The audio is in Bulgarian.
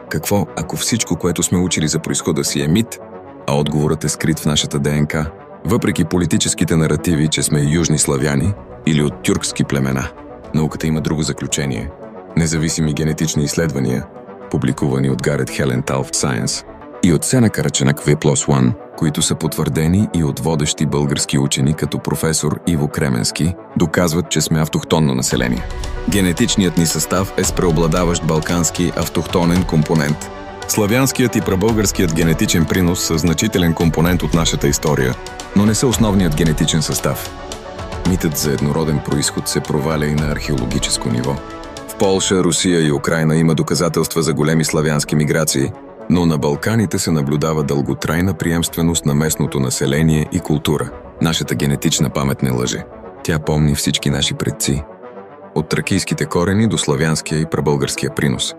Какво, ако всичко, което сме учили за произхода си е мит, а отговорът е скрит в нашата ДНК, въпреки политическите наративи, че сме южни славяни или от тюркски племена? Науката има друго заключение. Независими генетични изследвания, публикувани от Гарет Хелентал в Science и от Сенека Раченак V+1, които са потвърдени и от водещи български учени като професор Иво Кременски, доказват, че сме автохтонно население. Генетичният ни състав е с преобладаващ балкански автохтонен компонент. Славянският и прабългарският генетичен принос са значителен компонент от нашата история, но не са основният генетичен състав. Митът за еднороден произход се проваля и на археологическо ниво. В Полша, Русия и Украйна има доказателства за големи славянски миграции, но на Балканите се наблюдава дълготрайна приемственост на местното население и култура. Нашата генетична памет не лъже. Тя помни всички наши предци. От тракийските корени до славянския и прабългарския принос.